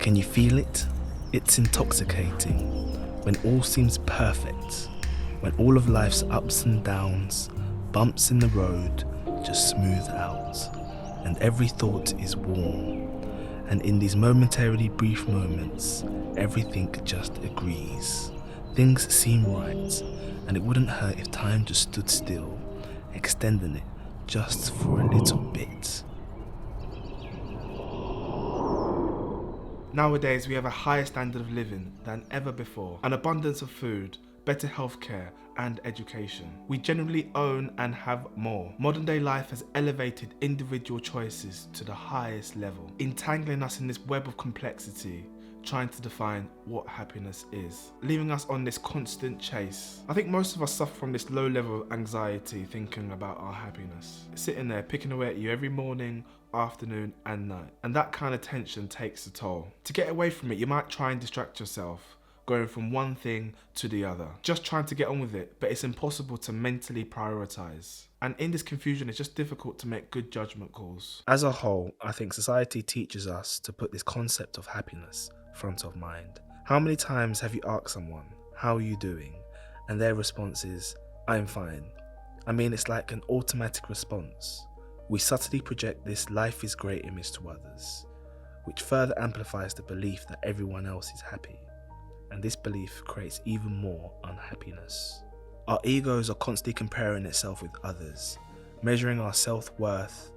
Can you feel it? It's intoxicating. When all seems perfect. When all of life's ups and downs, bumps in the road, just smooth out. And every thought is warm. And in these momentarily brief moments, everything just agrees. Things seem right, and it wouldn't hurt if time just stood still, extending it just for a little bit. Nowadays, we have a higher standard of living than ever before, an abundance of food, better healthcare, and education. We generally own and have more. Modern day life has elevated individual choices to the highest level, entangling us in this web of complexity, trying to define what happiness is, leaving us on this constant chase. I think most of us suffer from this low level of anxiety thinking about our happiness, sitting there picking away at you every morning, afternoon and night, and that kind of tension takes a toll. To get away from it, you might try and distract yourself, going from one thing to the other, just trying to get on with it, but it's impossible to mentally prioritize. And in this confusion, it's just difficult to make good judgment calls. As a whole, I think society teaches us to put this concept of happiness front of mind. How many times have you asked someone, "How are you doing?" and their response is, "I'm fine." I mean, it's like an automatic response. We subtly project this life is great image to others, which further amplifies the belief that everyone else is happy. And this belief creates even more unhappiness. Our egos are constantly comparing itself with others, measuring our self-worth,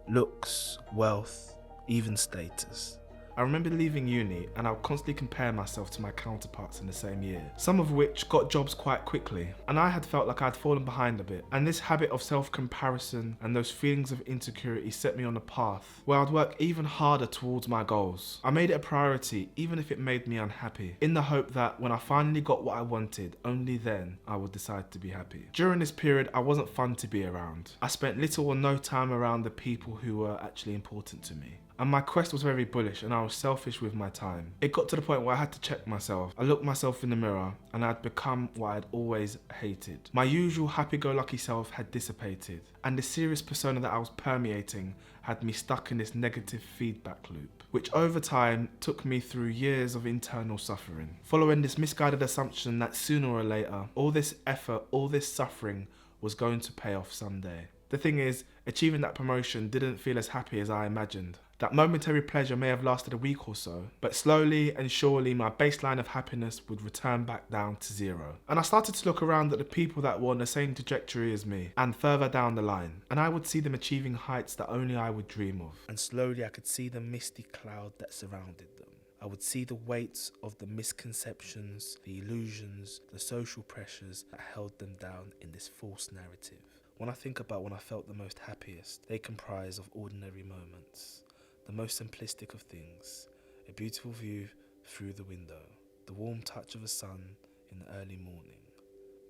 looks, wealth, even status. I remember leaving uni and I would constantly compare myself to my counterparts in the same year, some of which got jobs quite quickly, and I had felt like I'd fallen behind a bit. And this habit of self-comparison and those feelings of insecurity set me on a path where I'd work even harder towards my goals. I made it a priority even if it made me unhappy, in the hope that when I finally got what I wanted, only then I would decide to be happy. During this period, I wasn't fun to be around. I spent little or no time around the people who were actually important to me. And my quest was very bullish and I was selfish with my time. It got to the point where I had to check myself. I looked myself in the mirror and I'd become what I'd always hated. My usual happy-go-lucky self had dissipated, and the serious persona that I was permeating had me stuck in this negative feedback loop, which over time took me through years of internal suffering, following this misguided assumption that sooner or later, all this effort, all this suffering was going to pay off someday. The thing is, achieving that promotion didn't feel as happy as I imagined. That momentary pleasure may have lasted a week or so, but slowly and surely my baseline of happiness would return back down to zero. And I started to look around at the people that were on the same trajectory as me, and further down the line, and I would see them achieving heights that only I would dream of. And slowly I could see the misty cloud that surrounded them. I would see the weight of the misconceptions, the illusions, the social pressures that held them down in this false narrative. When I think about when I felt the most happiest, they comprise of ordinary moments. The most simplistic of things, a beautiful view through the window, the warm touch of the sun in the early morning,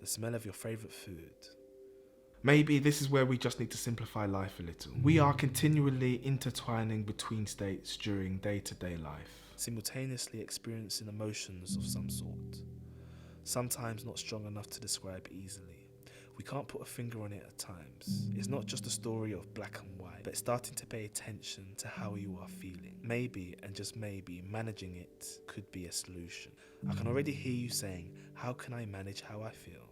the smell of your favourite food. Maybe this is where we just need to simplify life a little. We are continually intertwining between states during day-to-day life, Simultaneously experiencing emotions of some sort, sometimes not strong enough to describe easily. We can't put a finger on it at times. It's not just a story of black and white, but starting to pay attention to how you are feeling. Maybe, and just maybe, managing it could be a solution. I can already hear you saying, how can I manage how I feel?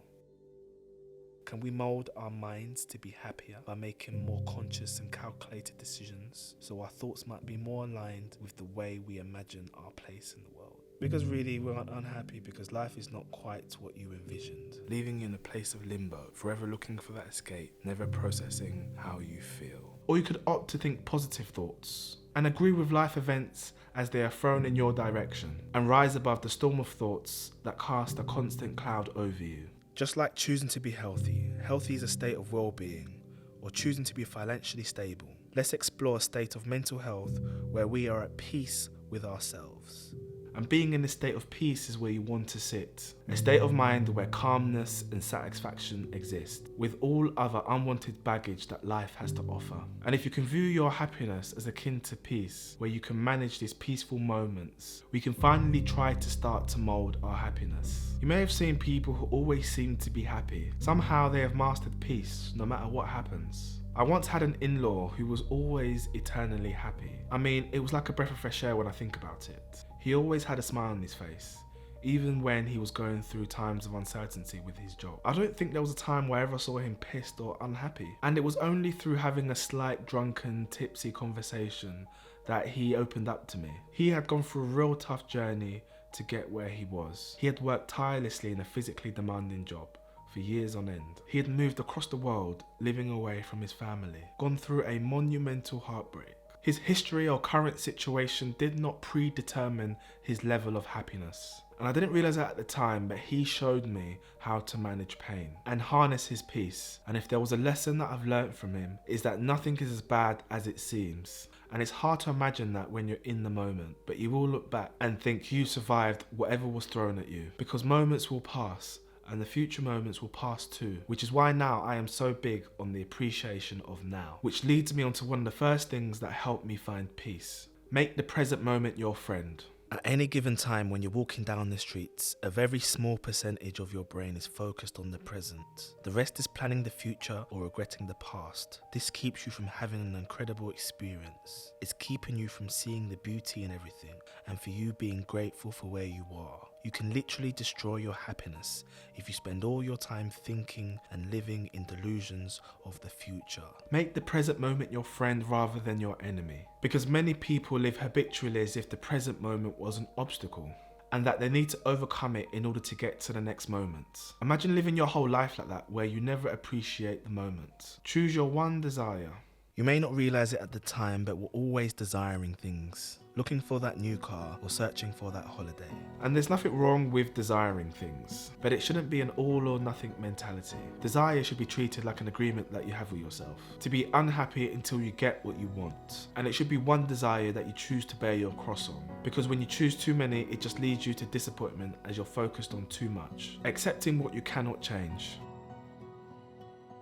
Can we mould our minds to be happier by making more conscious and calculated decisions so our thoughts might be more aligned with the way we imagine our place in the world? Because really, we're unhappy because life is not quite what you envisioned, leaving you in a place of limbo, forever looking for that escape, never processing how you feel. Or you could opt to think positive thoughts and agree with life events as they are thrown in your direction and rise above the storm of thoughts that cast a constant cloud over you. Just like choosing to be healthy, healthy is a state of well-being, or choosing to be financially stable. Let's explore a state of mental health where we are at peace with ourselves. And being in a state of peace is where you want to sit. A state of mind where calmness and satisfaction exist, with all other unwanted baggage that life has to offer. And if you can view your happiness as akin to peace, where you can manage these peaceful moments, we can finally try to start to mould our happiness. You may have seen people who always seem to be happy. Somehow they have mastered peace, no matter what happens. I once had an in-law who was always eternally happy. I mean, it was like a breath of fresh air when I think about it. He always had a smile on his face, even when he was going through times of uncertainty with his job. I don't think there was a time where I ever saw him pissed or unhappy. And it was only through having a slight drunken, tipsy conversation that he opened up to me. He had gone through a real tough journey to get where he was. He had worked tirelessly in a physically demanding job for years on end. He had moved across the world, living away from his family, gone through a monumental heartbreak. His history or current situation did not predetermine his level of happiness. And I didn't realize that at the time, but he showed me how to manage pain and harness his peace. And if there was a lesson that I've learned from him, is that nothing is as bad as it seems. And it's hard to imagine that when you're in the moment, but you will look back and think you survived whatever was thrown at you, because moments will pass and the future moments will pass too, which is why now I am so big on the appreciation of now, which leads me on to one of the first things that helped me find peace. Make the present moment your friend. At any given time when you're walking down the streets, a very small percentage of your brain is focused on the present. The rest is planning the future or regretting the past. This keeps you from having an incredible experience. It's keeping you from seeing the beauty in everything and for you being grateful for where you are. You can literally destroy your happiness if you spend all your time thinking and living in delusions of the future. Make the present moment your friend rather than your enemy, because many people live habitually as if the present moment was an obstacle and that they need to overcome it in order to get to the next moment. Imagine living your whole life like that, where you never appreciate the moment. Choose your one desire. You may not realize it at the time, but we're always desiring things. Looking for that new car or searching for that holiday. And there's nothing wrong with desiring things, but it shouldn't be an all or nothing mentality. Desire should be treated like an agreement that you have with yourself, to be unhappy until you get what you want. And it should be one desire that you choose to bear your cross on, because when you choose too many, it just leads you to disappointment as you're focused on too much. Accepting what you cannot change.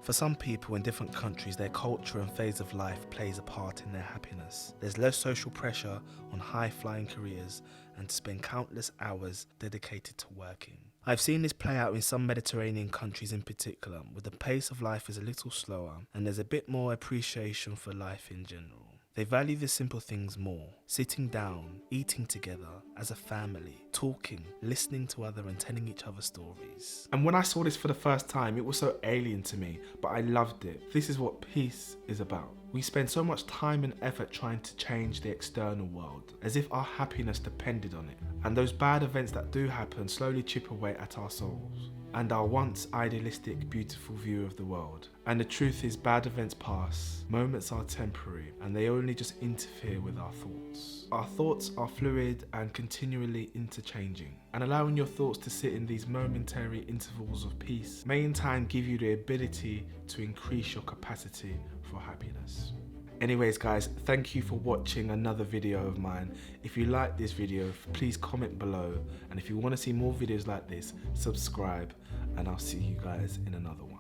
For some people in different countries, their culture and phase of life plays a part in their happiness. There's less social pressure on high-flying careers and to spend countless hours dedicated to working. I've seen this play out in some Mediterranean countries in particular, where the pace of life is a little slower and there's a bit more appreciation for life in general. They value the simple things more, sitting down, eating together as a family, talking, listening to other and telling each other stories. And when I saw this for the first time, it was so alien to me, but I loved it. This is what peace is about. We spend so much time and effort trying to change the external world, as if our happiness depended on it. And those bad events that do happen slowly chip away at our souls and our once idealistic, beautiful view of the world. And the truth is, bad events pass, moments are temporary, and they only just interfere with our thoughts. Our thoughts are fluid and continually interchanging, and allowing your thoughts to sit in these momentary intervals of peace may in time give you the ability to increase your capacity for happiness. Anyways guys, thank you for watching another video of mine. If you like this video, please comment below, and if you want to see more videos like this, subscribe, and I'll see you guys in another one.